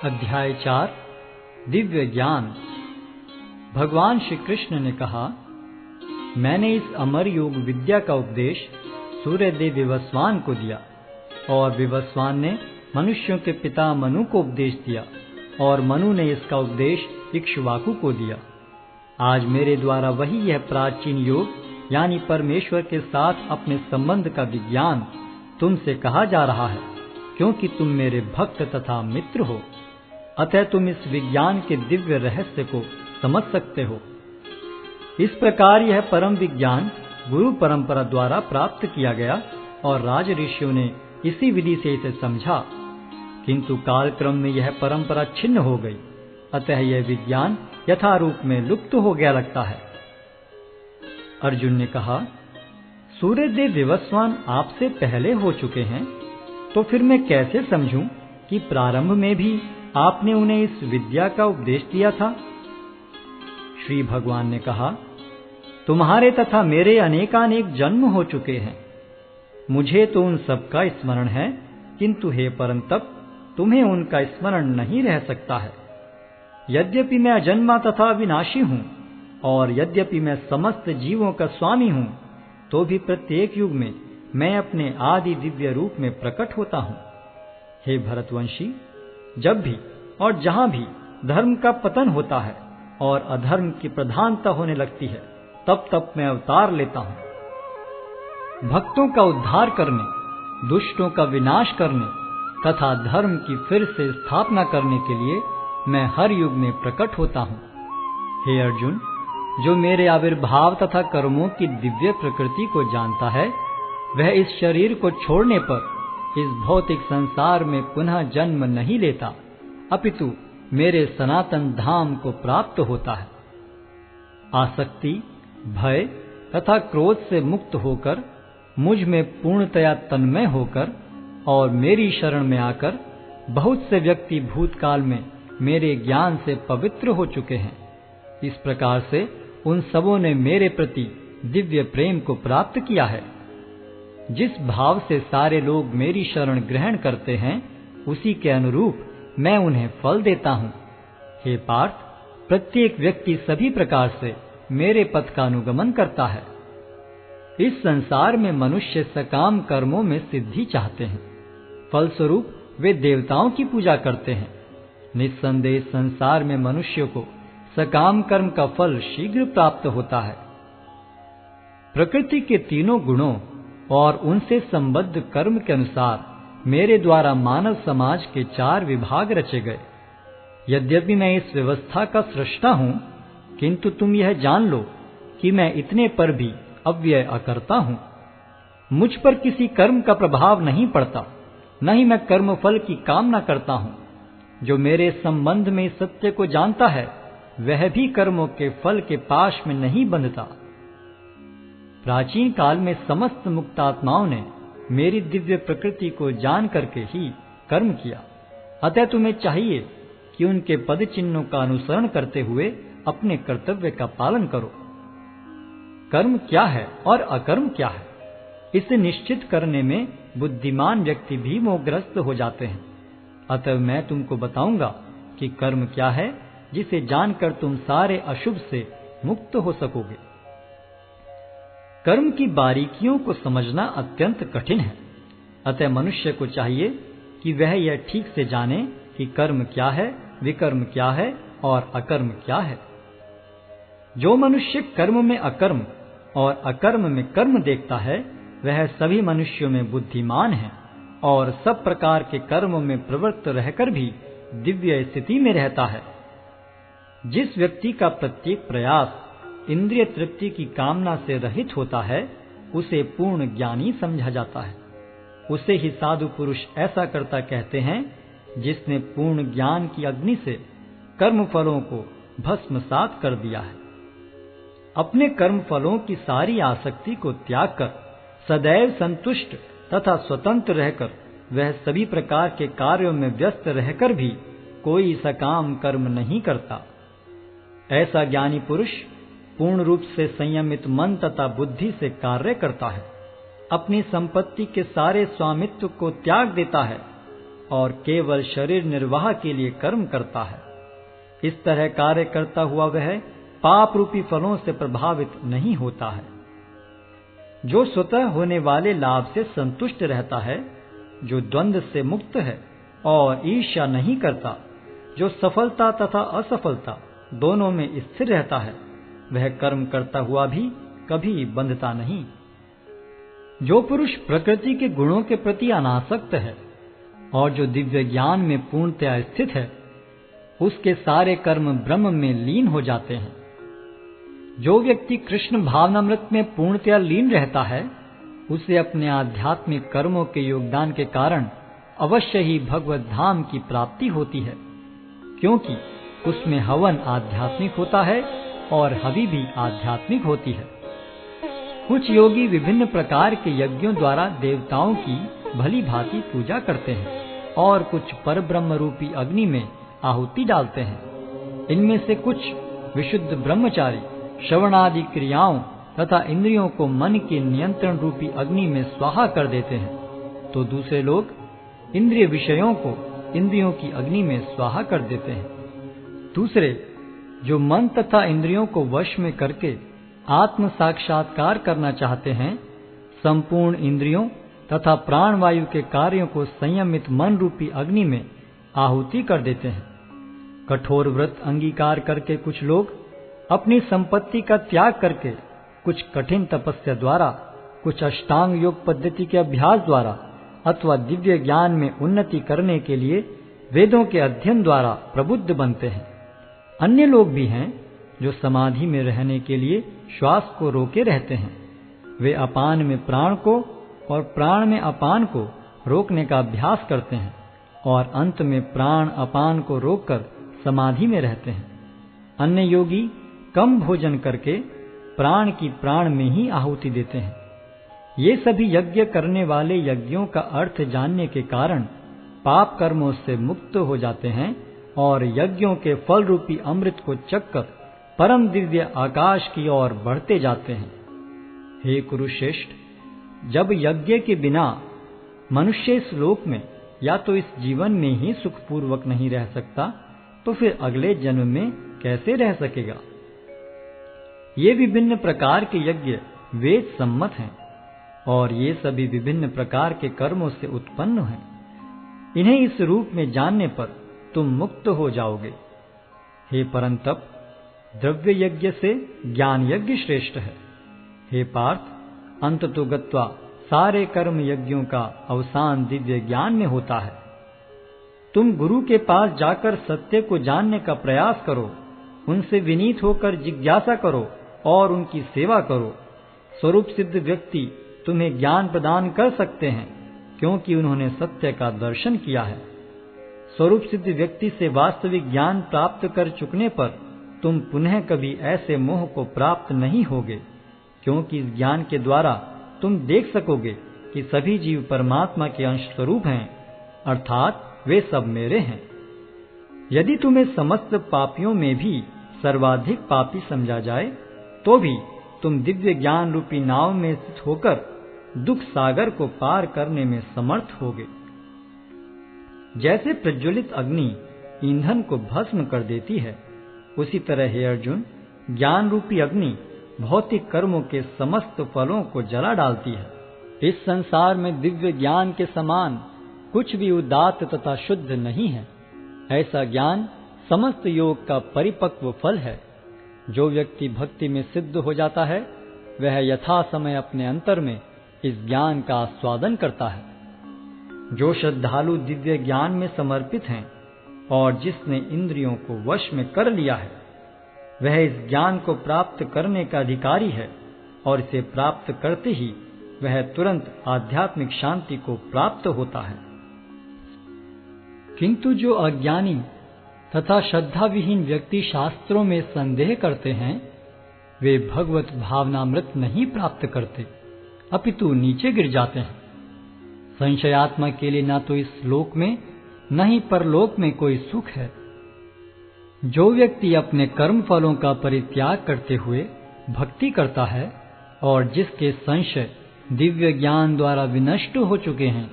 अध्याय 4 दिव्य ज्ञान। भगवान श्री कृष्ण ने कहा, मैंने इस अमर योग विद्या का उपदेश सूर्यदेव विवस्वान को दिया और विवस्वान ने मनुष्यों के पिता मनु को उपदेश दिया और मनु ने इसका उपदेश इक्ष्वाकु को दिया। आज मेरे द्वारा वही यह प्राचीन योग यानी परमेश्वर के साथ अपने संबंध का विज्ञान तुमसे कहा जा रहा है, क्योंकि तुम मेरे भक्त तथा मित्र हो। अतः तुम इस विज्ञान के दिव्य रहस्य को समझ सकते हो। इस प्रकार यह परम विज्ञान गुरु परंपरा द्वारा प्राप्त किया गया और राज ऋषियों ने इसी विधि से इसे समझा, किंतु कालक्रम में यह परंपरा छिन्न हो गई। अतः यह विज्ञान यथारूप में लुप्त हो गया लगता है। अर्जुन ने कहा, सूर्यदेव विवस्वान आपसे पहले हो चुके हैं, तो फिर मैं कैसे समझूं कि प्रारंभ में भी आपने उन्हें इस विद्या का उपदेश दिया था। श्री भगवान ने कहा, तुम्हारे तथा मेरे अनेकानेक जन्म हो चुके हैं। मुझे तो उन सब का स्मरण है, किंतु हे परंतप, तुम्हें उनका स्मरण नहीं रह सकता है। यद्यपि मैं अजन्मा तथा विनाशी हूं और यद्यपि मैं समस्त जीवों का स्वामी हूं, तो भी प्रत्येक युग में मैं अपने आदि दिव्य रूप में प्रकट होता हूं। हे भरतवंशी, जब भी और जहां भी धर्म का पतन होता है और अधर्म की प्रधानता होने लगती है, तब तब मैं अवतार लेता हूं। भक्तों का उद्धार करने, दुष्टों का विनाश करने तथा धर्म की फिर से स्थापना करने के लिए मैं हर युग में प्रकट होता हूं। हे अर्जुन, जो मेरे आविर्भाव तथा कर्मों की दिव्य प्रकृति को जानता है, वह इस शरीर को छोड़ने पर इस भौतिक संसार में पुनः जन्म नहीं लेता, अपितु मेरे सनातन धाम को प्राप्त होता है। आसक्ति, भय तथा क्रोध से मुक्त होकर, मुझ में पूर्णतया तन्मय होकर और मेरी शरण में आकर बहुत से व्यक्ति भूतकाल में मेरे ज्ञान से पवित्र हो चुके हैं। इस प्रकार से उन सबों ने मेरे प्रति दिव्य प्रेम को प्राप्त किया है। जिस भाव से सारे लोग मेरी शरण ग्रहण करते हैं, उसी के अनुरूप मैं उन्हें फल देता हूं। हे पार्थ, प्रत्येक व्यक्ति सभी प्रकार से मेरे पथ का अनुगमन करता है। इस संसार में मनुष्य सकाम कर्मों में सिद्धि चाहते हैं, फलस्वरूप वे देवताओं की पूजा करते हैं। निस्संदेह संसार में मनुष्य को सकाम कर्म का फल शीघ्र प्राप्त होता है। प्रकृति के तीनों गुणों और उनसे संबद्ध कर्म के अनुसार मेरे द्वारा मानव समाज के 4 विभाग रचे गए। यद्यपि मैं इस व्यवस्था का सृष्टा हूं, किंतु तुम यह जान लो कि मैं इतने पर भी अव्यय अकर्ता हूं। मुझ पर किसी कर्म का प्रभाव नहीं पड़ता, न ही मैं कर्म फल की कामना करता हूं। जो मेरे संबंध में सत्य को जानता है, वह भी कर्मों के फल के पाश में नहीं बंधता। प्राचीन काल में समस्त मुक्तात्माओं ने मेरी दिव्य प्रकृति को जान करके ही कर्म किया। अतः तुम्हें चाहिए कि उनके पद चिन्हों का अनुसरण करते हुए अपने कर्तव्य का पालन करो। कर्म क्या है और अकर्म क्या है, इसे निश्चित करने में बुद्धिमान व्यक्ति भी मोहग्रस्त हो जाते हैं। अतः मैं तुमको बताऊंगा कि कर्म क्या है, जिसे जानकर तुम सारे अशुभ से मुक्त हो सकोगे। कर्म की बारीकियों को समझना अत्यंत कठिन है। अतः मनुष्य को चाहिए कि वह यह ठीक से जाने कि कर्म क्या है, विकर्म क्या है और अकर्म क्या है। जो मनुष्य कर्म में अकर्म और अकर्म में कर्म देखता है, वह सभी मनुष्यों में बुद्धिमान है और सब प्रकार के कर्मों में प्रवृत्त रहकर भी दिव्य स्थिति में रहता है। जिस व्यक्ति का प्रत्येक प्रयास इंद्रिय तृप्ति की कामना से रहित होता है, उसे पूर्ण ज्ञानी समझा जाता है। उसे ही साधु पुरुष ऐसा करता कहते हैं, जिसने पूर्ण ज्ञान की अग्नि से कर्म फलों को भस्मसात कर दिया है। अपने कर्म फलों की सारी आसक्ति को त्याग कर सदैव संतुष्ट तथा स्वतंत्र रहकर वह सभी प्रकार के कार्यों में व्यस्त रहकर भी कोई सकाम कर्म नहीं करता। ऐसा ज्ञानी पुरुष पूर्ण रूप से संयमित मन तथा बुद्धि से कार्य करता है, अपनी संपत्ति के सारे स्वामित्व को त्याग देता है और केवल शरीर निर्वाह के लिए कर्म करता है। इस तरह कार्य करता हुआ वह पाप रूपी फलों से प्रभावित नहीं होता है। जो स्वतः होने वाले लाभ से संतुष्ट रहता है, जो द्वंद्व से मुक्त है और ईर्ष्या नहीं करता, जो सफलता तथा असफलता दोनों में स्थिर रहता है, वह कर्म करता हुआ भी कभी बंधता नहीं। जो पुरुष प्रकृति के गुणों के प्रति अनासक्त है और जो दिव्य ज्ञान में पूर्णतया स्थित है, उसके सारे कर्म ब्रह्म में लीन हो जाते हैं। जो व्यक्ति कृष्ण भावनामृत में पूर्णतया लीन रहता है, उसे अपने आध्यात्मिक कर्मों के योगदान के कारण अवश्य ही भगवत धाम की प्राप्ति होती है, क्योंकि उसमें हवन आध्यात्मिक होता है और हवि भी आध्यात्मिक होती है। कुछ योगी विभिन्न प्रकार के यज्ञों द्वारा देवताओं की भली भांति पूजा करते हैं और कुछ परब्रह्म रूपी अग्नि में आहुति डालते हैं। इनमें से कुछ विशुद्ध ब्रह्मचारी श्रवणादि क्रियाओं तथा इंद्रियों को मन के नियंत्रण रूपी अग्नि में स्वाहा कर देते हैं, तो दूसरे लोग इंद्रिय विषयों को इंद्रियों की अग्नि में स्वाहा कर देते हैं। दूसरे जो मन तथा इंद्रियों को वश में करके आत्म साक्षात्कार करना चाहते हैं, संपूर्ण इंद्रियों तथा प्राणवायु के कार्यों को संयमित मन रूपी अग्नि में आहुति कर देते हैं। कठोर व्रत अंगीकार करके कुछ लोग अपनी संपत्ति का त्याग करके, कुछ कठिन तपस्या द्वारा, कुछ अष्टांग योग पद्धति के अभ्यास द्वारा अथवा दिव्य ज्ञान में उन्नति करने के लिए वेदों के अध्ययन द्वारा प्रबुद्ध बनते हैं। अन्य लोग भी हैं जो समाधि में रहने के लिए श्वास को रोके रहते हैं। वे अपान में प्राण को और प्राण में अपान को रोकने का अभ्यास करते हैं और अंत में प्राण अपान को रोककर समाधि में रहते हैं। अन्य योगी कम भोजन करके प्राण की प्राण में ही आहुति देते हैं। ये सभी यज्ञ करने वाले यज्ञों का अर्थ जानने के कारण पाप कर्मों से मुक्त हो जाते हैं और यज्ञों के फल रूपी अमृत को चखकर परम दिव्य आकाश की ओर बढ़ते जाते हैं। हे कुरुश्रेष्ठ, जब यज्ञ के बिना मनुष्य इस लोक में या तो इस जीवन में ही सुखपूर्वक नहीं रह सकता, तो फिर अगले जन्म में कैसे रह सकेगा। ये विभिन्न प्रकार के यज्ञ वेद सम्मत हैं और ये सभी विभिन्न प्रकार के कर्मों से उत्पन्न हैं। इन्हें इस रूप में जानने पर तुम मुक्त हो जाओगे। हे परंतप, द्रव्य यज्ञ से ज्ञान यज्ञ श्रेष्ठ है। हे पार्थ, अंततो गत्वा सारे कर्म यज्ञों का अवसान दिव्य ज्ञान में होता है। तुम गुरु के पास जाकर सत्य को जानने का प्रयास करो, उनसे विनीत होकर जिज्ञासा करो और उनकी सेवा करो। स्वरूप सिद्ध व्यक्ति तुम्हें ज्ञान प्रदान कर सकते हैं, क्योंकि उन्होंने सत्य का दर्शन किया है। स्वरूप सिद्ध व्यक्ति से वास्तविक ज्ञान प्राप्त कर चुकने पर तुम पुनः कभी ऐसे मोह को प्राप्त नहीं होगे, क्योंकि इस ज्ञान के द्वारा तुम देख सकोगे कि सभी जीव परमात्मा के अंश स्वरूप हैं, अर्थात वे सब मेरे हैं। यदि तुम्हें समस्त पापियों में भी सर्वाधिक पापी समझा जाए, तो भी तुम दिव्य ज्ञान रूपी नाव में स्थित होकर दुख सागर को पार करने में समर्थ होगे। जैसे प्रज्वलित अग्नि ईंधन को भस्म कर देती है, उसी तरह हे अर्जुन, ज्ञान रूपी अग्नि भौतिक कर्मों के समस्त फलों को जला डालती है। इस संसार में दिव्य ज्ञान के समान कुछ भी उदात्त तथा शुद्ध नहीं है। ऐसा ज्ञान समस्त योग का परिपक्व फल है। जो व्यक्ति भक्ति में सिद्ध हो जाता है, वह यथा समय अपने अंतर में इस ज्ञान का आस्वादन करता है। जो श्रद्धालु दिव्य ज्ञान में समर्पित हैं और जिसने इंद्रियों को वश में कर लिया है, वह इस ज्ञान को प्राप्त करने का अधिकारी है और इसे प्राप्त करते ही वह तुरंत आध्यात्मिक शांति को प्राप्त होता है। किंतु जो अज्ञानी तथा श्रद्धा विहीन व्यक्ति शास्त्रों में संदेह करते हैं, वे भगवत भावनामृत नहीं प्राप्त करते, अपितु नीचे गिर जाते हैं। संशयात्मा के लिए न तो इस लोक में न ही परलोक में कोई सुख है। जो व्यक्ति अपने कर्म फलों का परित्याग करते हुए भक्ति करता है और जिसके संशय दिव्य ज्ञान द्वारा विनष्ट हो चुके हैं,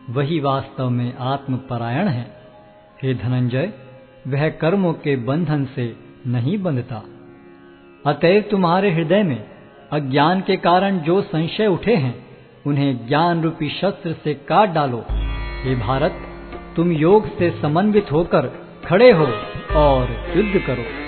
वही वास्तव में आत्मपरायण है। हे धनंजय, वह कर्मों के बंधन से नहीं बंधता। अतएव तुम्हारे हृदय में अज्ञान के कारण जो संशय उठे हैं, उन्हें ज्ञान रूपी शस्त्र से काट डालो। हे भारत, तुम योग से समन्वित होकर खड़े हो और युद्ध करो।